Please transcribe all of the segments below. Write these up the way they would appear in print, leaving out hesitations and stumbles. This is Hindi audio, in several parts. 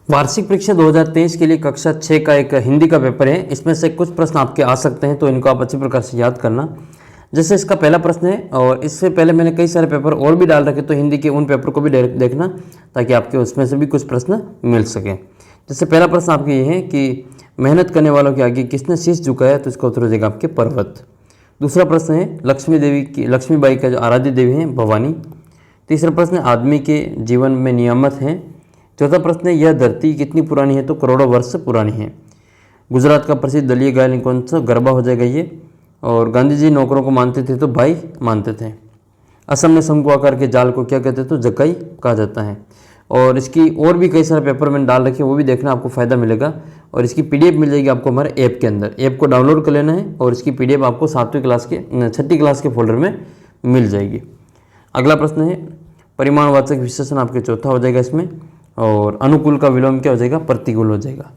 वार्षिक परीक्षा 2023 के लिए कक्षा 6 का एक हिंदी का पेपर है। इसमें से कुछ प्रश्न आपके आ सकते हैं, तो इनको आप अच्छी प्रकार से याद करना। जैसे इसका पहला प्रश्न है, और इससे पहले मैंने कई सारे पेपर और भी डाल रखे, तो हिंदी के उन पेपर को भी देखना ताकि आपके उसमें से भी कुछ प्रश्न मिल सकें। जैसे पहला प्रश्न आपके ये है कि मेहनत करने वालों के आगे किसने शीश झुकाया, तो इसका उत्तर हो जाएगा आपके पर्वत। दूसरा प्रश्न है लक्ष्मीबाई का जो आराध्य देवी हैं भवानी। तीसरा प्रश्न है आदमी के जीवन में नियामत हैं। चौथा प्रश्न है यह धरती कितनी पुरानी है, तो करोड़ों वर्ष पुरानी है। गुजरात का प्रसिद्ध दलीय गायन कौन सा, गरबा हो जाएगा ये। और गांधी जी नौकरों को मानते थे तो भाई मानते थे। असम में शंकु आकार के जाल को क्या कहते हैं, तो जकाई कहा जाता है। और इसकी और भी कई सारे पेपर मैंने डाल रखे, वो भी देखना, आपको फ़ायदा मिलेगा। और इसकी पीडीएफ मिल जाएगी आपको हमारे ऐप के अंदर। ऐप को डाउनलोड कर लेना है और इसकी पीडीएफ आपको 6वीं क्लास के फोल्डर में मिल जाएगी। अगला प्रश्न है परिमाणवाचक विशेषण आपके चौथा हो जाएगा इसमें। और अनुकूल का विलोम क्या हो जाएगा, प्रतिकूल हो जाएगा।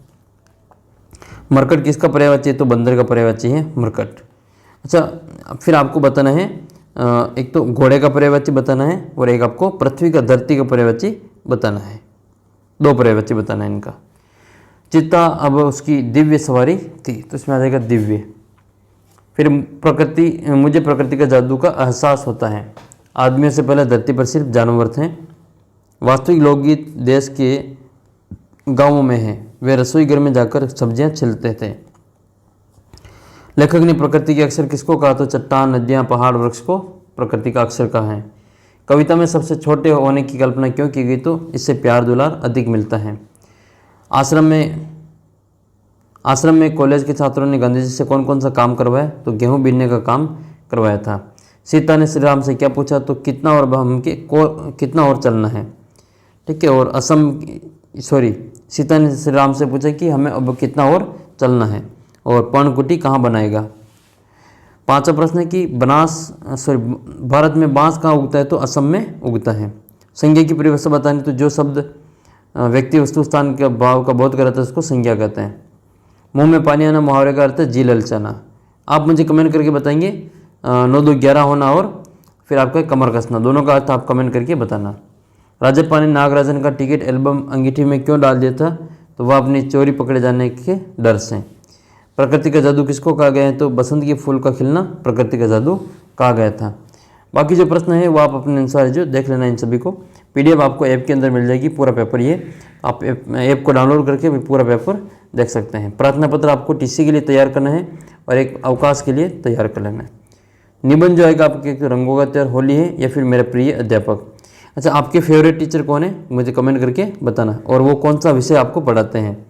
मरकट किसका पर्यायवाची है, तो बंदर का पर्यायवाची है मरकट। अच्छा, फिर आपको बताना है एक तो घोड़े का पर्यायवाची बताना है, और एक आपको पृथ्वी का धरती का पर्यायवाची बताना है। 2 पर्यायवाची बताना है इनका। चित्ता अब उसकी दिव्य सवारी थी, तो इसमें आ जाएगा दिव्य। फिर मुझे प्रकृति का जादू का एहसास होता है। आदमियों से पहले धरती पर सिर्फ जानवर थे। वास्तविक लोकगीत देश के गांवों में है, वे रसोई घर में जाकर सब्जियां छिलते थे। लेखक ने प्रकृति के अक्षर किसको कहा, तो चट्टान, नदियां, पहाड़, वृक्ष को प्रकृति का अक्षर कहा है। कविता में सबसे छोटे होने की कल्पना क्यों की गई, तो इससे प्यार दुलार अधिक मिलता है। आश्रम में कॉलेज के छात्रों ने गांधी जी से कौन कौन सा काम करवाया, तो गेहूं बीनने का काम करवाया था। सीता ने श्री राम से क्या पूछा, तो कितना और चलना है। ठीक है। और सीता ने श्री राम से पूछा कि हमें अब कितना और चलना है। और पर्णकुटी कहाँ बनाएगा। 5वां प्रश्न है कि भारत में बांस कहाँ उगता है, तो असम में उगता है। संज्ञा की परिभाषा बतानी, तो जो शब्द व्यक्ति वस्तु स्थान के भाव का बोध कराता है उसको संज्ञा कहते हैं। मुंह में पानी आना मुहावरे का अर्थ है जी ललचाना। आप मुझे कमेंट करके बताएंगे 9 2 11 होना और फिर आपका कमर कसना, दोनों का अर्थ आप कमेंट करके बताना। राजप्पा ने नागराजन का टिकट एल्बम अंगीठी में क्यों डाल दिया था, तो वह अपनी चोरी पकड़े जाने के डर से। प्रकृति का जादू किसको कहा गया है, तो बसंत के फूल का खिलना प्रकृति का जादू कहा गया था। बाकी जो प्रश्न है वो आप अपने अनुसार जो देख लेना, इन सभी को पीडीएफ आपको ऐप के अंदर मिल जाएगी। पूरा पेपर ये आप ऐप को डाउनलोड करके भी पूरा पेपर देख सकते हैं। प्रार्थना पत्र आपको टीसी के लिए तैयार करना है और एक अवकाश के लिए तैयार कर लेना है। निबंध जो आएगा आपके रंगों का त्योहार, होली है या फिर मेरे प्रिय अध्यापक। अच्छा, आपके फेवरेट टीचर कौन है मुझे कमेंट करके बताना, और वो कौन सा विषय आपको पढ़ाते हैं।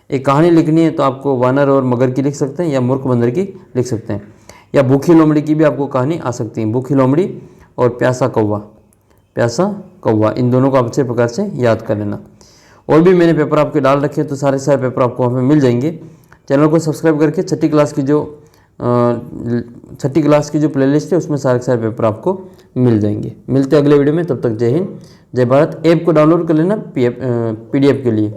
एक कहानी लिखनी है तो आपको वानर और मगर की लिख सकते हैं, या मूर्ख बंदर की लिख सकते हैं, या भूखी लोमड़ी की भी आपको कहानी आ सकती है। भूखी लोमड़ी और प्यासा कौवा, इन दोनों को आप अच्छे प्रकार से याद कर लेना। और भी मैंने पेपर आपके डाल रखे हैं, तो सारे पेपर आपको वहाँ पे मिल जाएंगे। चैनल को सब्सक्राइब करके 6ठी क्लास की जो प्लेलिस्ट है उसमें सारे पेपर आपको मिल जाएंगे। मिलते हैं अगले वीडियो में, तब तक जय हिंद जय भारत। ऐप को डाउनलोड कर लेना पीडीएफ के लिए।